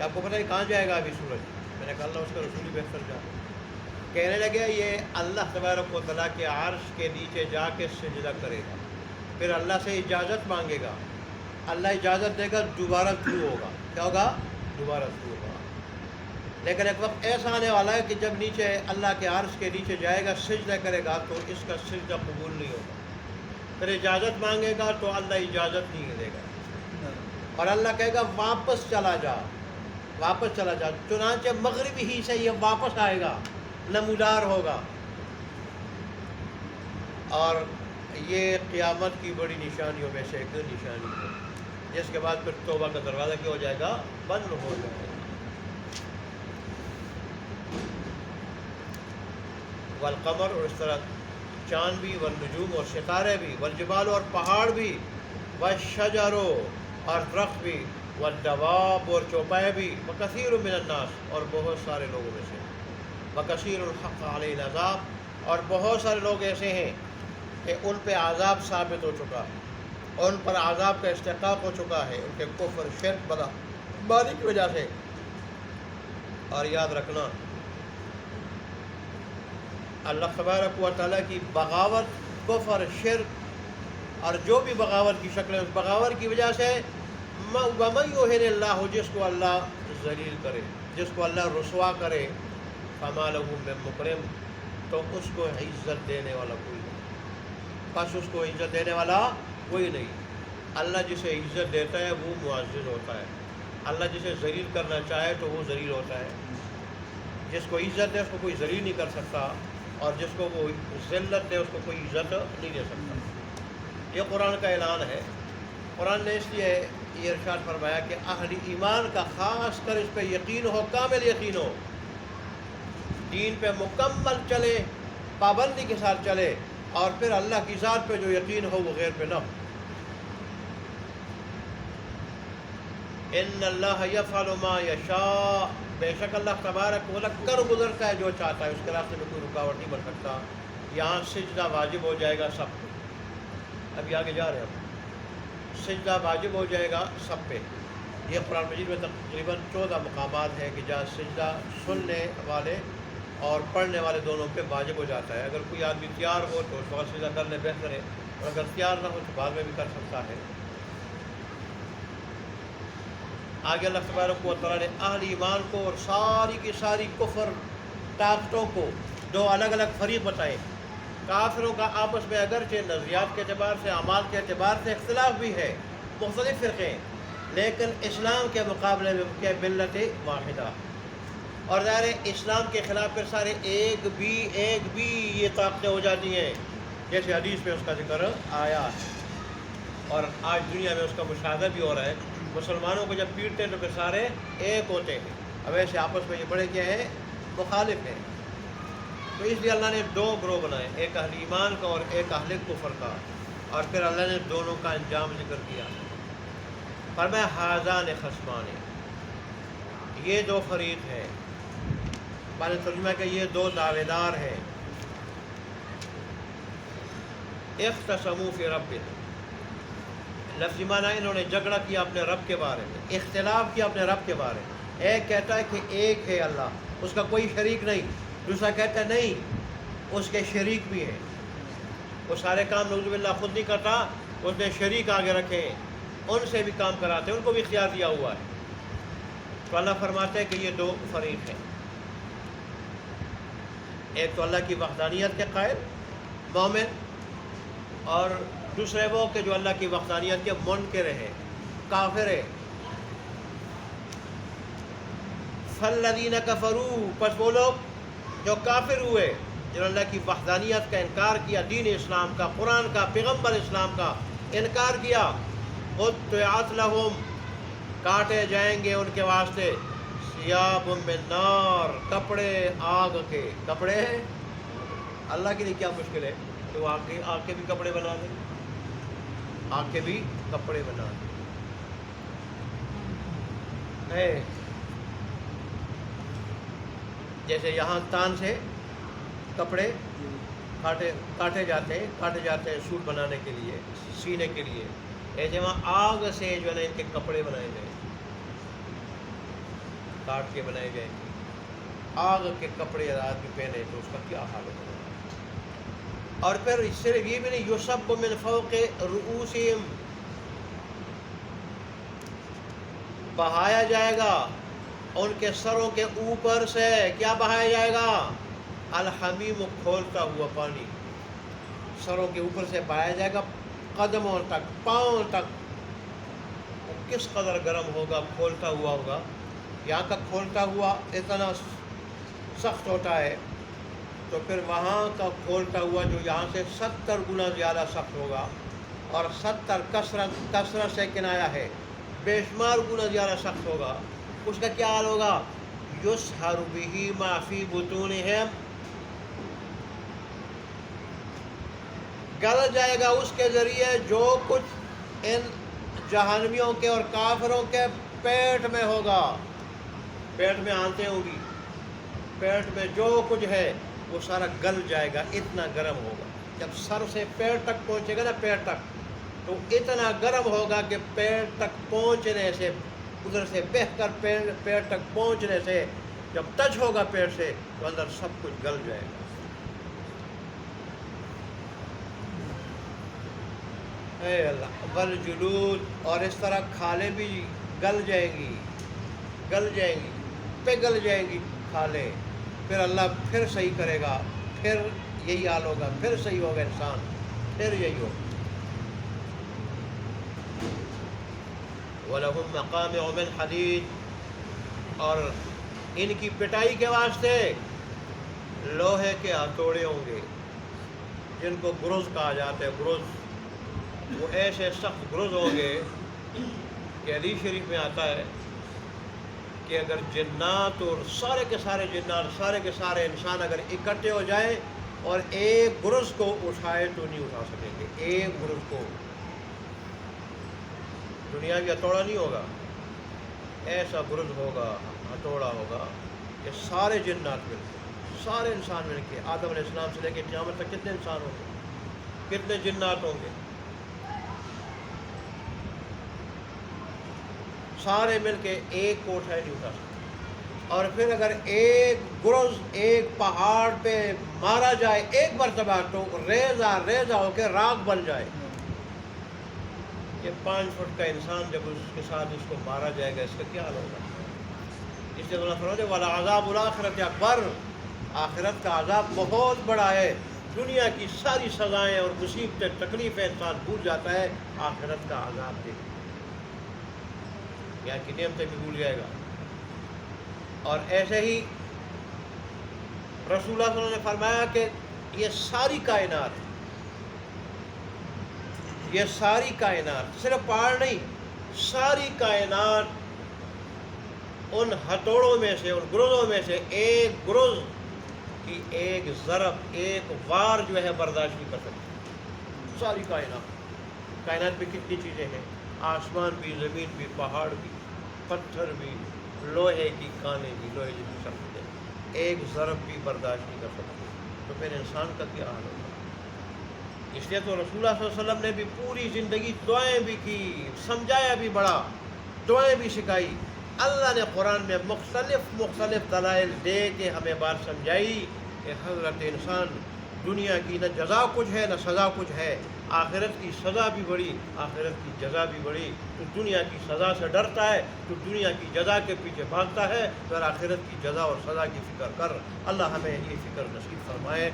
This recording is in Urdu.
کہ آپ کو پتہ ہے کہاں جائے گا ابھی سورج؟ میں نے کہا اللہ اس کا رسول ہی بہتر جانے۔ کہنے لگے یہ اللہ تبارک و تعالیٰ کے عرش کے نیچے جا کے سجدہ کرے گا، پھر اللہ سے اجازت مانگے گا، اللہ اجازت دے گا، دوبارہ شروع ہوگا۔ کیا ہوگا؟ دوبارہ شروع ہوگا۔ لیکن ایک وقت ایسا آنے والا ہے کہ جب نیچے اللہ کے عرش کے نیچے جائے گا، سجدہ کرے گا تو اس کا سجدہ قبول نہیں ہوگا، پھر اجازت مانگے گا تو اللہ اجازت نہیں دے گا، اور اللہ کہے گا واپس چلا جا، واپس چلا جا۔ چنانچہ مغرب ہی سے یہ واپس آئے گا، نمودار ہوگا، اور یہ قیامت کی بڑی نشانیوں میں سے ایک نشانی ہے، جس کے بعد پھر توبہ کا دروازہ کیا ہو جائے گا؟ بند ہو جائے گا۔ والقمر، اور اس طرح چاند بھی، والنجوم، اور ستارے بھی، والجبال، اور پہاڑ بھی، والشجر، اور درخت بھی، والدواب، اور چوپائے بھی، وکثیر من الناس، اور بہت سارے لوگوں میں سے، وکثیر الحق علیہ العذاب، اور بہت سارے لوگ ایسے ہیں کہ ان پہ عذاب ثابت ہو چکا ہے، اور ان پر عذاب کا استحقاق ہو چکا ہے، ان کے کفر، شرک، بدعمالی کی وجہ سے۔ اور یاد رکھنا اللہ تبارک و تعالیٰ کی بغاوت، کفر، شرک اور جو بھی بغاوت کی شکل ہے، اس بغاوت کی وجہ سے وَمَن يُهِنِ اللَّهُ، جس کو اللہ ذلیل کرے، جس کو اللہ رسوا کرے، فَمَا لَهُ مِن مُكْرِمٍ، تو اس کو عزت دینے والا کوئی نہیں، بس اس کو عزت دینے والا کوئی نہیں۔ اللہ جسے عزت دیتا ہے وہ معزز ہوتا ہے، اللہ جسے ذلیل کرنا چاہے تو وہ ذلیل ہوتا ہے۔ جس کو عزت دے اس کو کوئی ذلیل نہیں کر سکتا، اور جس کو وہ ذلت دے اس کو کوئی عزت نہیں دے سکتا۔ یہ قرآن کا اعلان ہے۔ قرآن نے اس لیے یہ ارشاد فرمایا کہ اہل ایمان کا خاص کر اس پہ یقین ہو، کامل یقین ہو، دین پہ مکمل چلے، پابندی کے ساتھ چلے، اور پھر اللہ کی ذات پہ جو یقین ہو وہ غیر پہ نہ ہو۔ ان اللہ یفعل ما یشاء، بے شک اللہ تبارک و تعالیٰ کر گزرتا ہے جو چاہتا ہے، اس کے راستے میں کوئی رکاوٹ نہیں بن سکتا۔ یہاں سجدہ واجب ہو جائے گا سب پہ، ابھی آگے جا رہے ہیں ہم، سجدہ واجب ہو جائے گا سب پہ۔ یہ قرآن مجید میں تقریباً 14 مقامات ہیں کہ جہاں سجدہ سننے والے اور پڑھنے والے دونوں پہ واجب ہو جاتا ہے۔ اگر کوئی آدمی تیار ہو تو اس وقت سجدہ کرنے بہتر ہے، اور اگر تیار نہ ہو تو بعد میں بھی کر سکتا ہے۔ آگے اللہ تبارک و تعالیٰ نے اہل ایمان کو اور ساری کی ساری کفر طاقتوں کو دو الگ الگ فریق بتائے۔ کافروں کا آپس میں اگرچہ نظریات کے اعتبار سے، اعمال کے اعتبار سے اختلاف بھی ہے، مختلف فرقے ہیں، لیکن اسلام کے مقابلے میں کیا ملت واحدہ، اور ظاہر ہے اسلام کے خلاف پھر سارے ایک بھی یہ طاقتیں ہو جاتی ہیں، جیسے حدیث میں اس کا ذکر آیا، اور آج دنیا میں اس کا مشاہدہ بھی ہو رہا ہے۔ مسلمانوں کو جب پیٹتے ہیں تو پھر سارے ایک ہوتے ہیں، اب ایسے آپس میں یہ بڑے کیا ہیں؟ مخالف ہیں۔ تو اس لیے اللہ نے دو گروہ بنائے، ایک اہل ایمان کا اور ایک اہل کفر کا، اور پھر اللہ نے دونوں کا انجام ذکر کیا۔ فرمایا ھذان خصمان، یہ دو فریق ہیں، میں نے ترجمہ کہ یہ دو دعوے دار ہیں، اختصموا فی ربہم، لفظی معنی انہوں نے جھگڑا کیا اپنے رب کے بارے میں، اختلاف کیا اپنے رب کے بارے میں۔ ایک کہتا ہے کہ ایک ہے اللہ، اس کا کوئی شریک نہیں، دوسرا کہتا ہے نہیں اس کے شریک بھی ہیں، وہ سارے کام نعوذ باللہ خود نہیں کرتا، اس نے شریک آگے رکھے ہیں، ان سے بھی کام کراتے ہیں، ان کو بھی اختیار دیا ہوا ہے۔ تو اللہ فرماتے ہیں کہ یہ دو فریق ہیں، ایک تو اللہ کی وحدانیت کے قائل مومن، اور دوسرے وہ کہ جو اللہ کی وحدانیت کے منکر ہیں، کافر ہیں۔ فالذین کفروا، پس وہ لوگ جو کافر ہوئے، جنہوں نے اللہ کی وحدانیت کا انکار کیا، دین اسلام کا، قرآن کا، پیغمبر اسلام کا انکار کیا، قطعت لہم، کاٹے جائیں گے ان کے واسطے، ثیاب من نار، کپڑے آگ کے۔ کپڑے اللہ کے لیے کیا مشکل ہے تو آگ کے بھی کپڑے بنا دیں، آگ کے بھی کپڑے بنا دیں۔ جیسے یہاں تان سے کپڑے کاٹے جاتے ہیں سوٹ بنانے کے لیے، سینے کے لیے، ایسے وہاں آگ سے جو ہے نا ان کے کپڑے بنائے گئے۔ کاٹ کے بنائی جائیں گی، آگ کے کپڑے اگر آدمی پہنے تو اس کا کیا حال ہوگا۔ اور پھر صرف یہ بھی نہیں، یصب من فوق رؤوسہم، بہایا جائے گا ان کے سروں کے اوپر سے، کیا بہایا جائے گا؟ الحمیم، کھولتا ہوا پانی، سروں کے اوپر سے بہایا جائے گا قدموں تک، پاؤں تک۔ وہ کس قدر گرم ہوگا، کھولتا ہوا ہوگا۔ یہاں کا کھولتا ہوا اتنا سخت ہوتا ہے، تو پھر وہاں کا کھولتا ہوا جو یہاں سے 70 گنا زیادہ سخت ہوگا، اور 70 کثرت سے کنایا ہے، بے شمار گنا زیادہ سخت ہوگا۔ اس کا کیا حال ہوگا؟ یصہر بہ ما فی بطونہم، گل جائے گا اس کے ذریعے جو کچھ ان جہنمیوں کے اور کافروں کے پیٹ میں ہوگا۔ پیٹ میں آنتیں ہوں گی، پیٹ میں جو کچھ ہے وہ سارا گل جائے گا، اتنا گرم ہوگا۔ جب سر سے پیر تک پہنچے گا نا، پیر تک، تو اتنا گرم ہوگا کہ پیر تک پہنچنے سے، ادھر سے بہہ کر پیر تک پہنچنے سے، جب ٹچ ہوگا پیر سے تو اندر سب کچھ گل جائے گا۔ اے اللہ، والجلود، اور اس طرح کھالیں بھی گل جائیں گی، گل جائیں گی، پگھل جائیں گی کھالیں۔ پھر اللہ پھر صحیح کرے گا، پھر یہی حال ہوگا، پھر صحیح ہوگا انسان، پھر یہی ہوگا۔ وَلَهُمْ مَقَامِعُ مِنْ حَدِيدٍ، اور ان کی پٹائی کے واسطے لوہے کے ہتھوڑے ہوں گے، جن کو گرز کہا جاتا ہے، گرز۔ وہ ایسے سخت گرز ہوں گے کہ حدیث شریف میں آتا ہے کہ اگر جنات اور سارے کے سارے جنات، سارے کے سارے انسان اگر اکٹھے ہو جائیں اور ایک گرز کو اٹھائے تو نہیں اٹھا سکیں گے۔ ایک گرز کو، دنیا کی ہتھوڑا نہیں ہوگا، ایسا گرز ہوگا، ہتھوڑا ہوگا کہ سارے جنات مل کے، سارے انسان مل کے، آدم علیہ السلام سے لے کے قیامت تک کتنے انسان ہوں گے، کتنے جنات ہوں گے، سارے مل کے ایک کو اٹھائے نہیں اٹھا سکتے۔ اور پھر اگر ایک گرز ایک پہاڑ پہ مارا جائے ایک مرتبہ تو ریزہ ریزہ ہو کے راکھ بن جائے۔ یہ 5 فٹ کا انسان جب اس کے ساتھ اس کو مارا جائے گا، اس کا کیا حال ہوگا؟ اس لیے اللہ فرماتے ہیں وَلَعَذَابُ الْآخِرَةِ أَكْبَرُ، آخرت کا عذاب بہت بڑا ہے۔ دنیا کی ساری سزائیں اور مصیبتیں، تکلیفیں انسان بھول جاتا ہے، آخرت کا عذاب دیکھ یہاں کی نعمتیں بھی بھول جائے گا۔ اور ایسے ہی رسول اللہ صلی اللہ علیہ وسلم نے فرمایا کہ یہ ساری کائنات، صرف پہاڑ نہیں، ساری کائنات ان ہتھوڑوں میں سے، ان گرزوں میں سے ایک گرز کی ایک ضرب، ایک وار جو ہے برداشت نہیں کر سکتی۔ ساری کائنات میں کتنی چیزیں ہیں، آسمان بھی، زمین بھی، پہاڑ بھی، پتھر بھی، لوہے کی کانیں بھی، لوہے کی شخصیں، ایک ضرب بھی برداشت نہیں کر سکتی، تو پھر انسان کا کیا حال ہوگا؟ اس لیے تو رسول اللہ صلی اللہ علیہ وسلم نے بھی پوری زندگی دعائیں بھی کی، سمجھایا بھی بڑا، دعائیں بھی سکھائی۔ اللہ نے قرآن میں مختلف دلائل دے کے ہمیں بات سمجھائی کہ حضرت انسان دنیا کی نہ جزا کچھ ہے نہ سزا کچھ ہے، آخرت کی سزا بھی بڑی، آخرت کی جزا بھی بڑی۔ تو دنیا کی سزا سے ڈرتا ہے، تو دنیا کی جزا کے پیچھے بھاگتا ہے، پھر آخرت کی جزا اور سزا کی فکر کر۔ اللہ ہمیں یہ فکر نصیب فرمائے۔